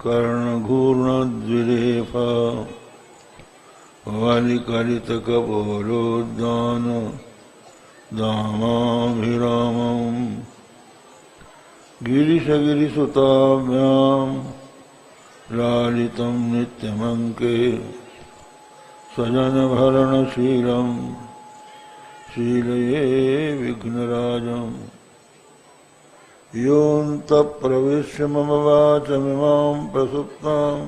कर्णघूर्णद्विरेफा वालिकलितकपोलोद्यान दामाभिरामम् गिरिशगिरिसुताभ्यां लालितं नित्यमङ्के स्वजनभरणशीलं शीलये विघ्नराजम् योऽन्तःप्रविश्य मम वाचमिमां प्रसुप्तां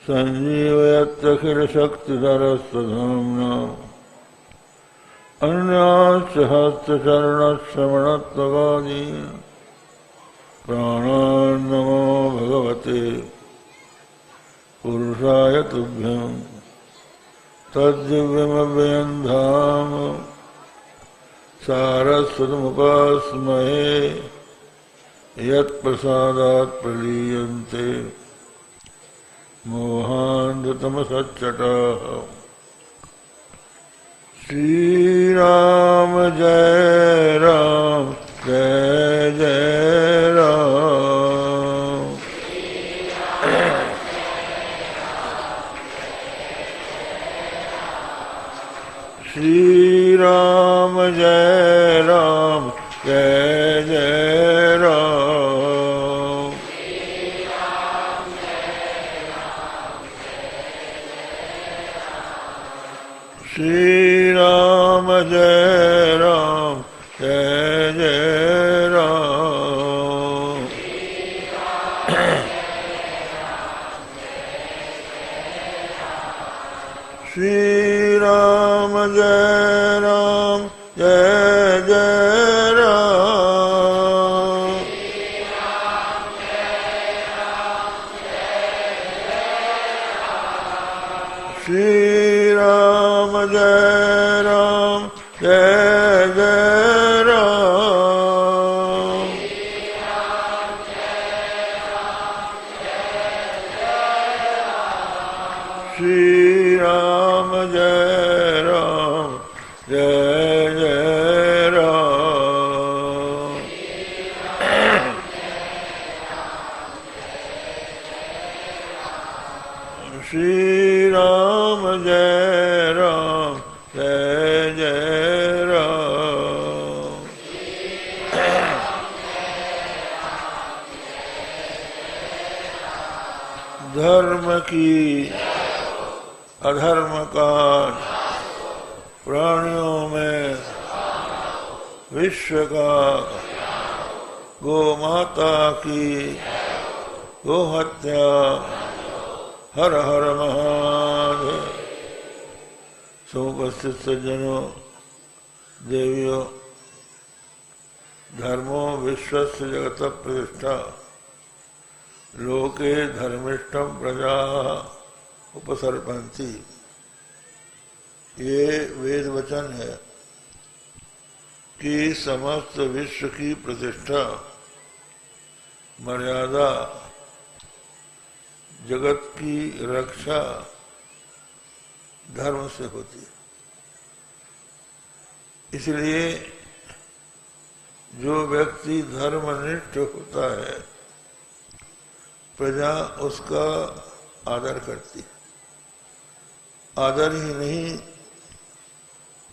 सञ्जीवयत्यखिलशक्तिधरस्वधाम्ना अन्याश्च हस्तचरणश्रवणत्वगादीन् प्राणान् नमो भगवते पुरुषाय तुभ्यं तद्दिव्यमव्ययं धाम सारस्वतमुपास्महे यत्प्रसादात् प्रलीयन्ते मोहान्धतमसच्चटाः। श्रीराम जय राम जय जय राम। श्रीराम जय राम जय जय राम। श्रीराम जय राम जय जय राम। श्रीराम जय राम जय जय राम। श्रीराम जय राम जय जय राम। श्रीराम जय राम जय जय राम। श्रीराम जय राम जय जय राम। धर्म की अधर्म का प्राणियों में विश्व का गो माता की गो हत्या हर हर महादेव। समुपस्थित सज्जनों देवियों, धर्मो विश्वस्य जगत प्रतिष्ठा लोके धर्मिष्ठम प्रजा उपसर्पन्ति। ये वेद वचन है कि समस्त विश्व की प्रतिष्ठा मर्यादा जगत की रक्षा धर्म से होती है। इसलिए जो व्यक्ति धर्मनिष्ठ होता है प्रजा उसका आदर करती है। आदर ही नहीं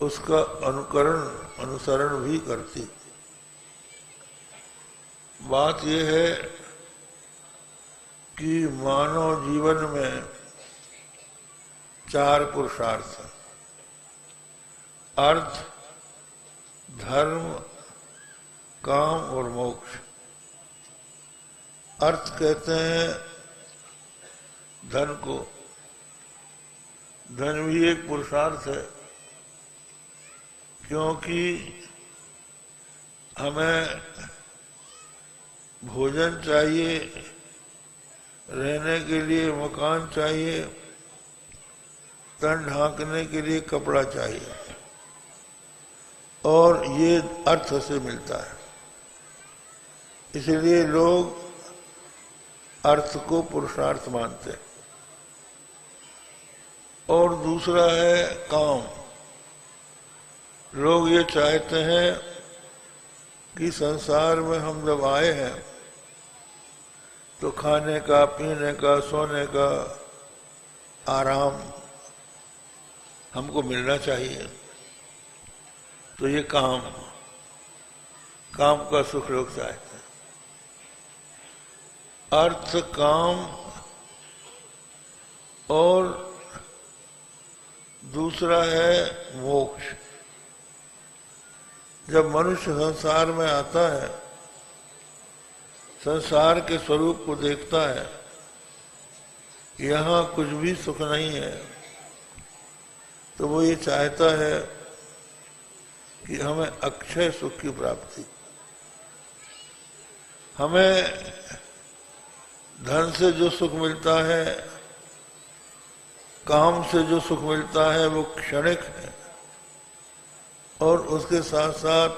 उसका अनुसरण भी करती। बात यह है कि मानव जीवन में 4 पुरुषार्थ हैं: अर्थ, धर्म, काम और मोक्ष। अर्थ कहते हैं धन को। धन भी एक पुरुषार्थ है, क्योंकि हमें भोजन चाहिए, रहने के लिए मकान चाहिए, तन ढांकने के लिए कपड़ा चाहिए, और ये अर्थ से मिलता है। इसलिए लोग अर्थ को पुरुषार्थ मानते हैं। और दूसरा है काम। लोग ये चाहते हैं कि संसार में हम जब आए हैं तो खाने का, पीने का, सोने का आराम हमको मिलना चाहिए। तो ये काम का सुख लोग चाहते हैं। अर्थ, काम और दूसरा है मोक्ष। जब मनुष्य संसार में आता है, संसार के स्वरूप को देखता है, यहाँ कुछ भी सुख नहीं है, तो वो ये चाहता है कि हमें अक्षय सुख की प्राप्ति। हमें धन से जो सुख मिलता है, काम से जो सुख मिलता है, वो क्षणिक है और उसके साथ साथ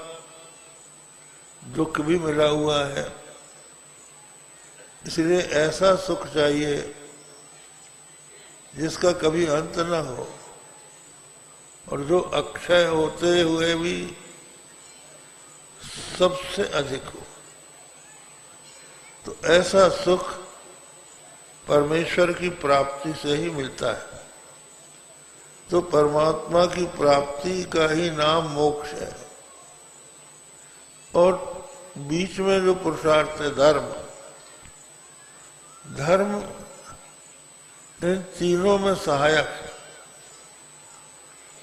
दुख भी मिला हुआ है। इसलिए ऐसा सुख चाहिए जिसका कभी अंत न हो और जो अक्षय होते हुए भी सबसे अधिक हो। तो ऐसा सुख परमेश्वर की प्राप्ति से ही मिलता है। तो परमात्मा की प्राप्ति का ही नाम मोक्ष है। और बीच में जो पुरुषार्थ है, धर्म इन तीनों में सहायक है।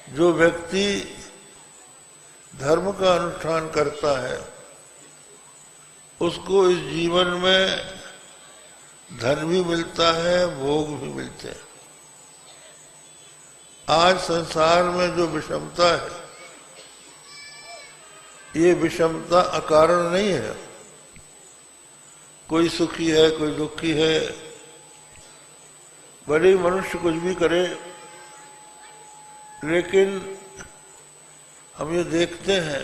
जो व्यक्ति धर्म का अनुष्ठान करता है, उसको इस जीवन में धन भी मिलता है, भोग भी मिलते हैं। आज संसार में जो विषमता है, ये विषमता अकारण नहीं है। कोई सुखी है, कोई दुखी है। भले ही मनुष्य कुछ भी करे, लेकिन हम ये देखते हैं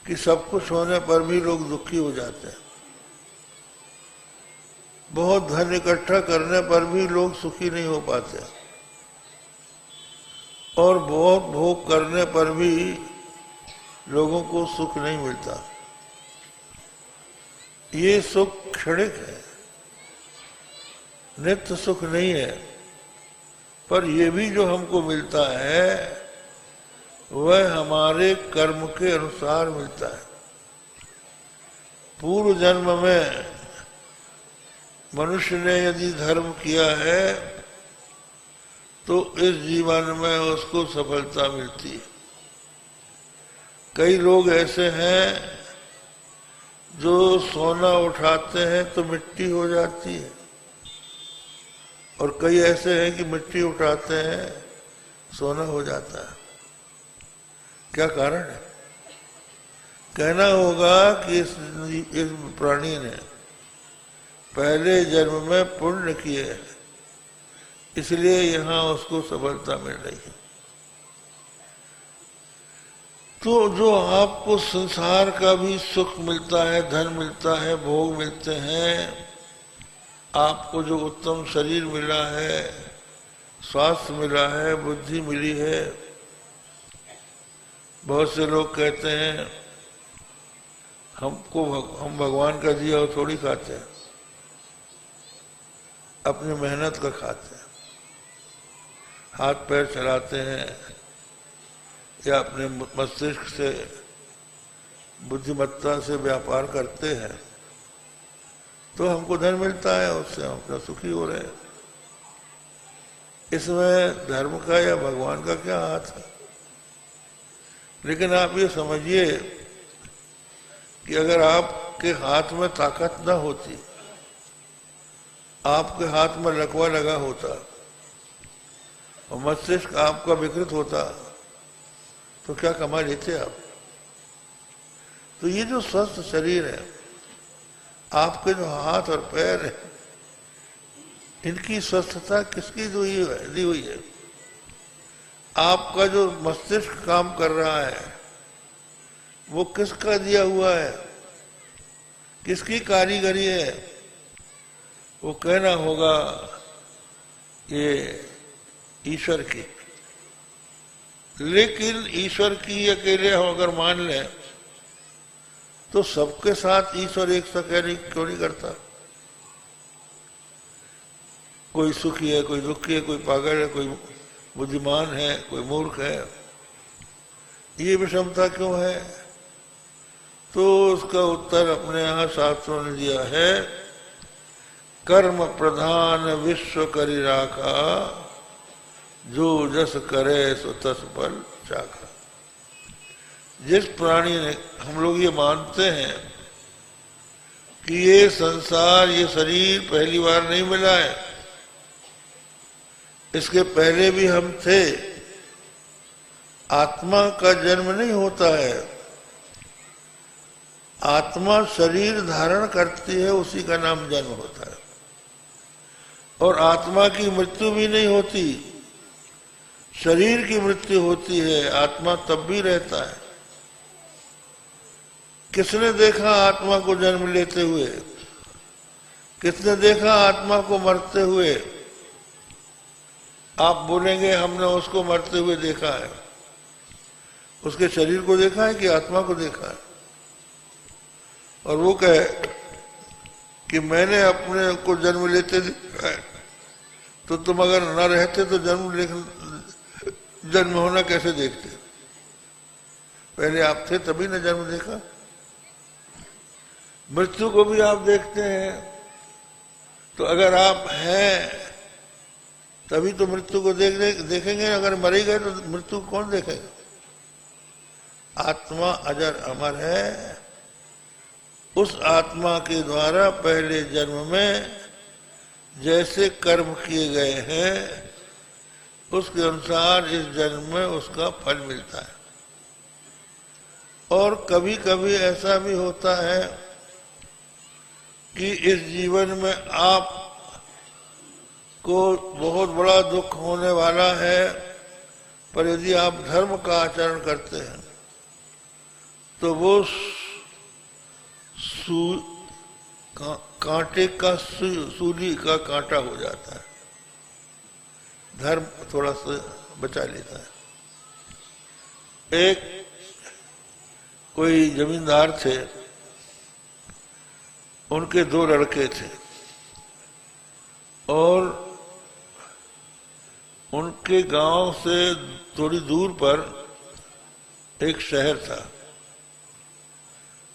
कि सब कुछ होने पर भी लोग दुखी हो जाते हैं। बहुत धन इकट्ठा करने पर भी लोग सुखी नहीं हो पाते और बहुत भोग करने पर भी लोगों को सुख नहीं मिलता। ये सुख क्षणिक है, नित्य सुख नहीं है। पर ये भी जो हमको मिलता है, वह हमारे कर्म के अनुसार मिलता है। पूर्व जन्म में मनुष्य ने यदि धर्म किया है, तो इस जीवन में उसको सफलता मिलती है। कई लोग ऐसे हैं जो सोना उठाते हैं तो मिट्टी हो जाती है, और कई ऐसे हैं कि मिट्टी उठाते हैं सोना हो जाता है। क्या कारण है? कहना होगा कि इस प्राणी ने पहले जन्म में पुण्य किए हैं, इसलिए यहाँ उसको सफलता मिल रही है। तो जो आपको संसार का भी सुख मिलता है, धन मिलता है, भोग मिलते हैं, आपको जो उत्तम शरीर मिला है, स्वास्थ्य मिला है, बुद्धि मिली है। बहुत से लोग कहते हैं हम भगवान का दिया हुआ थोड़ी खाते हैं, अपनी मेहनत का खाते हैं। हाथ पैर चलाते हैं या अपने मस्तिष्क से, बुद्धिमत्ता से व्यापार करते हैं, तो हमको धन मिलता है, उससे हम अपना सुखी हो रहे हैं। इसमें धर्म का या भगवान का क्या हाथ है? लेकिन आप ये समझिए कि अगर आपके हाथ में ताकत न होती, आपके हाथ में लकवा लगा होता और मस्तिष्क आपका विकृत होता, तो क्या कमा लेते आप? तो ये जो स्वस्थ शरीर है, आपके जो हाथ और पैर है, इनकी स्वस्थता किसकी दी हुई है? आपका जो मस्तिष्क काम कर रहा है, वो किसका दिया हुआ है? किसकी कारीगरी है? वो कहना होगा ये ईश्वर की। लेकिन ईश्वर की अकेले हम अगर मान लें, तो सबके साथ ईश्वर एक सा क्यों नहीं करता? कोई सुखी है, कोई दुखी है, कोई पागल है, कोई बुद्धिमान है, कोई मूर्ख है। ये विषमता क्यों है? तो उसका उत्तर अपने यहाँ शास्त्रों ने दिया है, कर्म प्रधान विश्व करि राखा, जो जस करे सो तस फल चाखा। जिस प्राणी ने, हम लोग ये मानते हैं कि ये संसार, ये शरीर पहली बार नहीं मिला है, इसके पहले भी हम थे। आत्मा का जन्म नहीं होता है, आत्मा शरीर धारण करती है, उसी का नाम जन्म होता है। और आत्मा की मृत्यु भी नहीं होती, शरीर की मृत्यु होती है, आत्मा तब भी रहता है। किसने देखा आत्मा को जन्म लेते हुए? किसने देखा आत्मा को मरते हुए? आप बोलेंगे हमने उसको मरते हुए देखा है। उसके शरीर को देखा है कि आत्मा को देखा है? और वो कहे कि मैंने अपने को जन्म लेते देखा है, तो तुम अगर न रहते तो जन्म होना कैसे देखते? पहले आप थे तभी न जन्म देखा। मृत्यु को भी आप देखते हैं, तो अगर आप हैं तभी तो मृत्यु को देखेंगे। अगर मर ही गए तो मृत्यु को कौन देखेगा? आत्मा अजर अमर है। उस आत्मा के द्वारा पहले जन्म में जैसे कर्म किए गए हैं, उसके अनुसार इस जन्म में उसका फल मिलता है। और कभी कभी ऐसा भी होता है कि इस जीवन में आप को बहुत बड़ा दुख होने वाला है, पर यदि आप धर्म का आचरण करते हैं तो वो कांटे का सूली का कांटा हो जाता है। धर्म थोड़ा सा बचा लेता है। एक कोई जमींदार थे, उनके 2 लड़के थे और उनके गांव से थोड़ी दूर पर एक शहर था।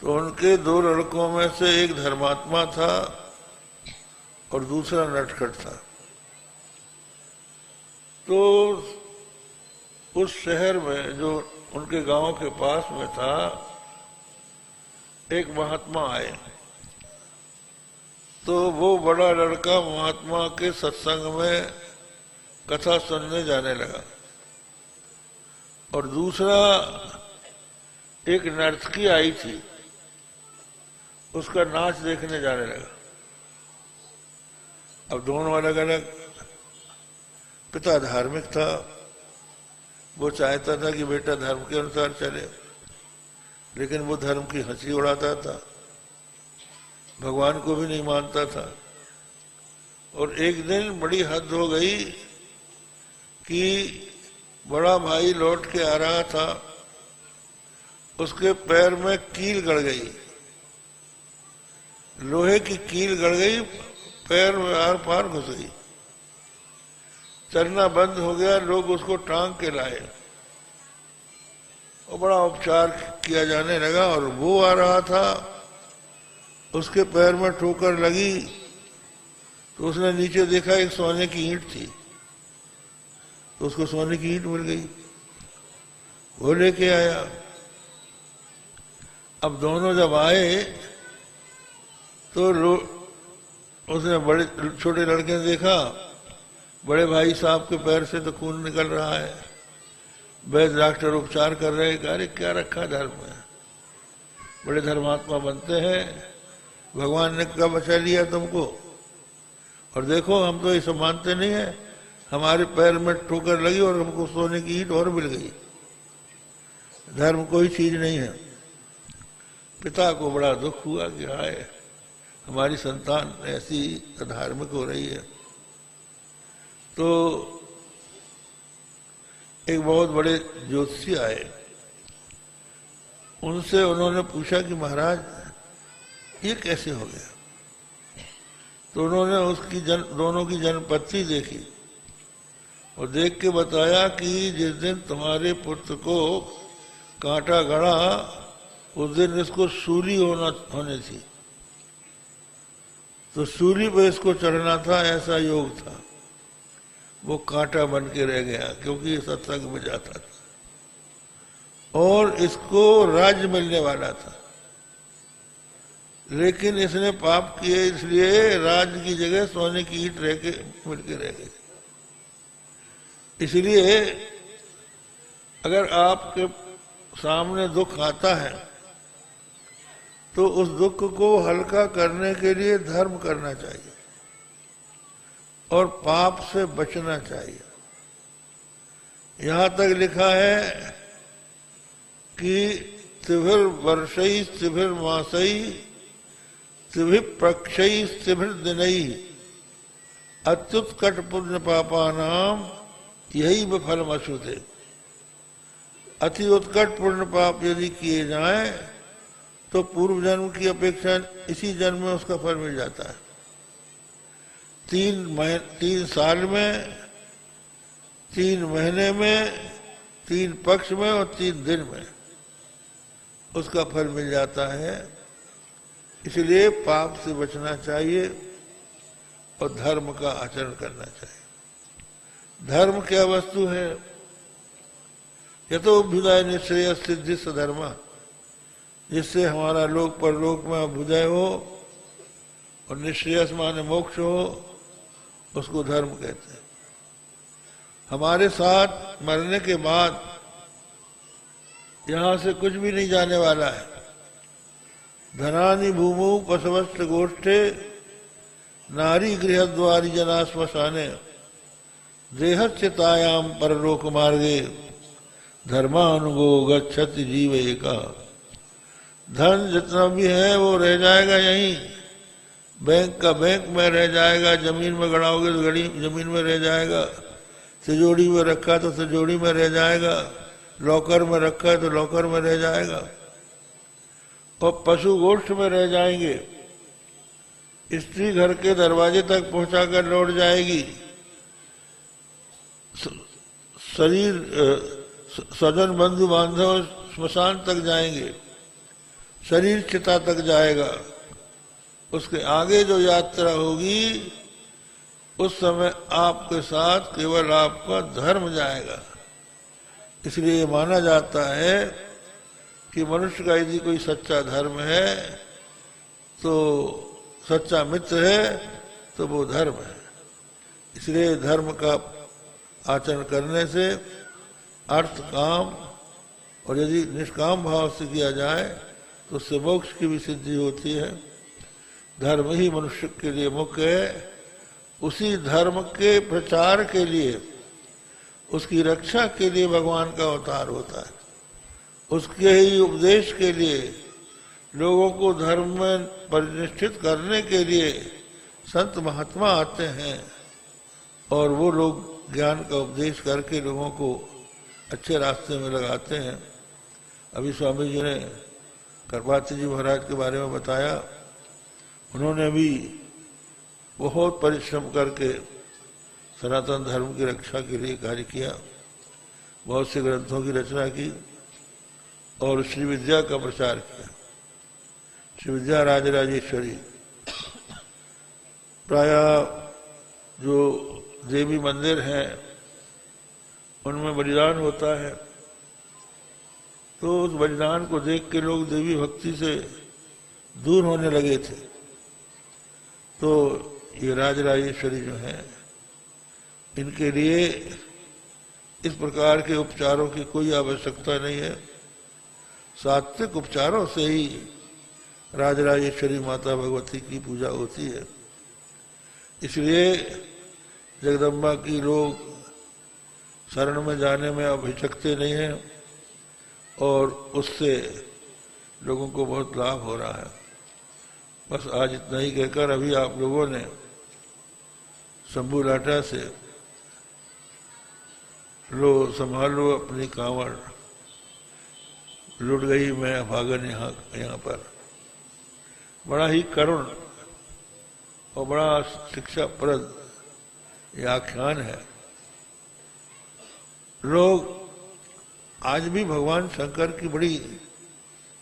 तो उनके 2 लड़कों में से एक धर्मात्मा था और दूसरा नटखट था। तो उस शहर में जो उनके गांव के पास में था, एक महात्मा आए। तो वो बड़ा लड़का महात्मा के सत्संग में कथा सुनने जाने लगा और दूसरा एक नर्तकी आई थी, उसका नाच देखने जाने लगा। अब दोनों अलग अलग। पिता धार्मिक था, वो चाहता था कि बेटा धर्म के अनुसार चले, लेकिन वो धर्म की हंसी उड़ाता था, भगवान को भी नहीं मानता था। और एक दिन बड़ी हद हो गई कि बड़ा भाई लौट के आ रहा था, उसके पैर में कील गड़ गई, लोहे की कील गड़ गई, पैर में आर पार घुस गई, चलना बंद हो गया। लोग उसको टांग के लाए और बड़ा उपचार किया जाने लगा। और वो आ रहा था, उसके पैर में ठोकर लगी तो उसने नीचे देखा एक सोने की ईंट थी, तो उसको सोने की ईंट मिल गई, वो लेके आया। अब दोनों जब आए तो उसने बड़े छोटे लड़के ने देखा, बड़े भाई साहब के पैर से तो खून निकल रहा है। वैद्य डॉक्टर उपचार कर रहे हैं, अरे क्या रखा धर्म में, बड़े धर्मात्मा बनते हैं, भगवान ने कब बचा लिया तुमको। और देखो हम तो ये सब मानते नहीं है, हमारे पैर में ठोकर लगी और हमको सोने की ईंट और मिल गई। धर्म कोई चीज नहीं है। पिता को बड़ा दुख हुआ कि हाय हमारी संतान ऐसी धार्मिक हो रही है। तो एक बहुत बड़े ज्योतिषी आए, उनसे उन्होंने पूछा कि महाराज ये कैसे हो गया? तो उन्होंने दोनों की जन्मपत्ति देखी और देख के बताया कि जिस दिन तुम्हारे पुत्र को कांटा गड़ा उस दिन इसको सूली होने थी, तो सूली पे इसको चढ़ना था, ऐसा योग था। वो कांटा बन के रह गया क्योंकि ये सत्संग में जाता था और इसको राज्य मिलने वाला था, लेकिन इसने पाप किए इसलिए राज्य की जगह सोने की ईंट मिल के रह गई। इसलिए अगर आपके सामने दुख आता है तो उस दुख को हल्का करने के लिए धर्म करना चाहिए और पाप से बचना चाहिए। यहां तक लिखा है कि त्रिभिर वर्षई त्रिभिर मासई त्रिभिर प्रक्षई त्रिभिर दिनई अत्युत्कट पुण्य पापा नाम यही विफलम अशुते। अति उत्कट पुण्य पाप यदि किए जाएं तो पूर्व जन्म की अपेक्षा इसी जन्म में उसका फल मिल जाता है। 3 साल में, 3 महीने में, 3 पक्ष में और 3 दिन में उसका फल मिल जाता है। इसलिए पाप से बचना चाहिए और धर्म का आचरण करना चाहिए। धर्म क्या वस्तु है? यतो अभ्युदय निश्चय सिद्धि सधर्म, जिससे हमारा लोक परलोक में अभ्युदय हो और निश्रेयस माने मोक्ष हो, उसको धर्म कहते हैं। हमारे साथ मरने के बाद यहां से कुछ भी नहीं जाने वाला है। धनानि भूमौ पशवस्त गोष्ठे नारी गृहद्वारी जना श्मशाने देहस्थितायाम परलोक मार्गे धर्मानुगो गच्छति जीव एका। धन जितना भी है वो रह जाएगा यहीं, बैंक का बैंक में रह जाएगा, जमीन में गड़ाओगे तो जमीन में रह जाएगा, तिजोरी में रखा तो तिजोरी में रह जाएगा, लॉकर में रखा है तो लॉकर में रह जाएगा, और पशु गोष्ठ में रह जाएंगे। स्त्री घर के दरवाजे तक पहुंचाकर लौट जाएगी, शरीर सजन बंधु बांधव स्मशान तक जाएंगे, शरीर चिता तक जाएगा। उसके आगे जो यात्रा होगी उस समय आपके साथ केवल आपका धर्म जाएगा। इसलिए माना जाता है कि मनुष्य का यदि कोई सच्चा धर्म है तो सच्चा मित्र है तो वो धर्म है। इसलिए धर्म का आचरण करने से अर्थ काम और यदि निष्काम भाव से किया जाए तो उससे मोक्ष की भी सिद्धि होती है। धर्म ही मनुष्य के लिए मुख्य है। उसी धर्म के प्रचार के लिए, उसकी रक्षा के लिए भगवान का अवतार होता है। उसके ही उपदेश के लिए, लोगों को धर्म में परिनिष्ठित करने के लिए संत महात्मा आते हैं और वो लोग ज्ञान का उपदेश करके लोगों को अच्छे रास्ते में लगाते हैं। अभी स्वामी जी ने करपात्री जी महाराज के बारे में बताया। उन्होंने भी बहुत परिश्रम करके सनातन धर्म की रक्षा के लिए कार्य किया, बहुत से ग्रंथों की रचना की और श्री विद्या का प्रचार किया। श्री विद्या राजराजेश्वरी प्राय जो देवी मंदिर हैं उनमें बलिदान होता है, तो उस बलिदान को देख के लोग देवी भक्ति से दूर होने लगे थे। तो ये राजराजेश्वरी जो है, इनके लिए इस प्रकार के उपचारों की कोई आवश्यकता नहीं है। सात्विक उपचारों से ही राजराजेश्वरी माता भगवती की पूजा होती है। इसलिए जगदम्बा की लोग शरण में जाने में अब हिचकते नहीं हैं और उससे लोगों को बहुत लाभ हो रहा है। बस आज इतना ही कहकर अभी आप लोगों ने शंभू लाटा से लो संभाल लो अपनी कांवड़, लुट गई मैं भागन यहाँ पर। बड़ा ही करुण और बड़ा शिक्षाप्रद यह आख्यान है। लोग आज भी भगवान शंकर की बड़ी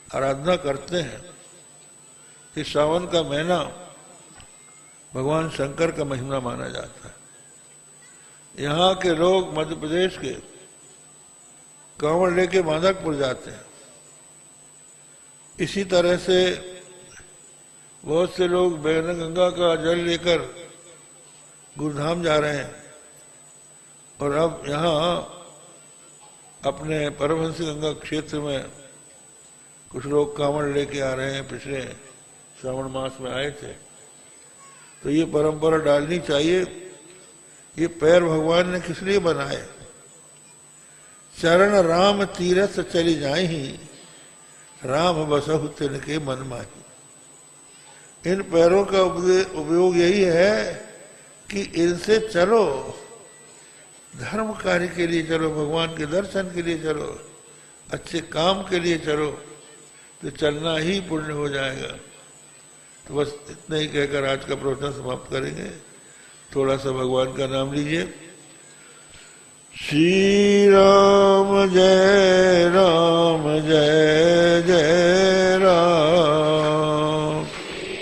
आराधना करते हैं। इस सावन का महीना भगवान शंकर का महीना माना जाता है। यहाँ के लोग मध्य प्रदेश के कांवड़ लेके माधवपुर जाते हैं। इसी तरह से बहुत से लोग बैनगंगा का जल लेकर गुरुधाम जा रहे हैं। और अब यहाँ अपने परमहंस गंगा क्षेत्र में कुछ लोग कांवड़ लेके आ रहे हैं। पिछले श्रावण मास में आए थे। तो ये परंपरा डालनी चाहिए। ये पैर भगवान ने किस लिए बनाए? चरण राम तीरथ चली जाहि, राम बसहु तिनके मन माही। इन पैरों का उपयोग यही है कि इनसे चलो, धर्म कार्य के लिए चलो, भगवान के दर्शन के लिए चलो, अच्छे काम के लिए चलो, तो चलना ही पुण्य हो जाएगा। तो बस इतना ही कहकर आज का प्रवचन समाप्त करेंगे। थोड़ा सा भगवान का नाम लीजिए। श्री राम जय राम जय जय राम। श्री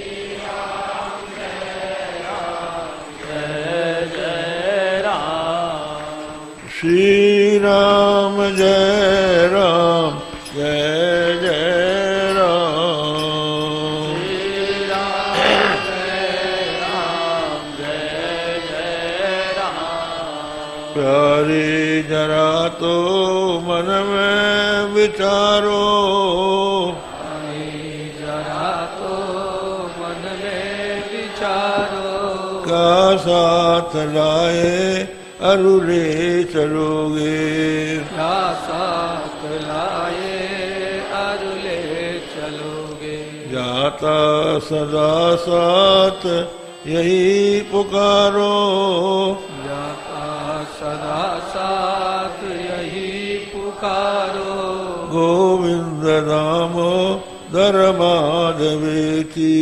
राम जय राम जय जय राम। श्री राम जय राम जय जय राम। श्री राम जय राम जय जय राम। प्यारे जरा तो मन में विचारो, जरा तो मन में विचारो। का साथ लाए अरुले चलोगे, क्या साथ लाए अरुले चलोगे। जाता सदा साथ यही पुकारो, जाता सदा साथ यही पुकारो। गोविंद दामो दर माधवेती,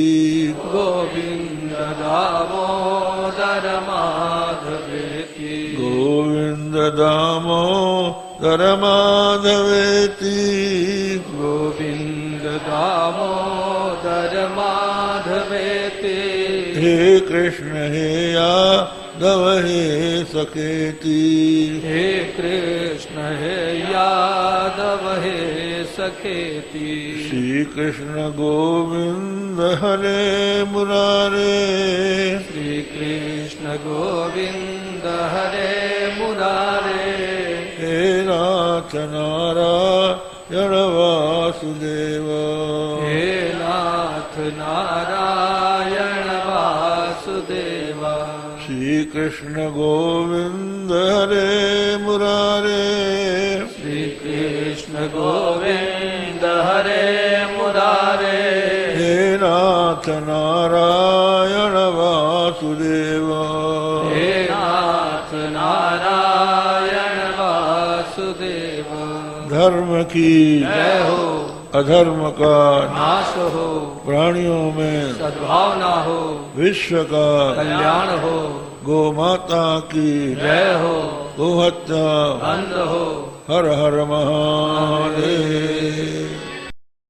गोविंद दामोदर माधवेति। गोविंद दामोदर माधवेति। गोविंद दामोदर माधवेति। हे कृष्ण हे यादव हे सखेति, हे कृष्ण हे यादव हे सखेति। श्री कृष्ण गोविंद हरे मुरारे, श्री कृष्ण गोविंद हरे मुरारे। हे नाथ नारायण वासुदेव, हे नाथ नारायण वासुदेव। श्री कृष्ण गोविंद हरे मुरारे, श्री कृष्ण गोविंद हरे मुरारे। हे नाथ नारायण वासुदेव, हे नाथ नारायण वासुदेव। धर्म की जय हो, अधर्म का नाश हो, प्राणियों में सद्भावना हो, विश्व का कल्याण हो। गो माता की जय हो, गोहत्या बंद हो। हर हर महादेव।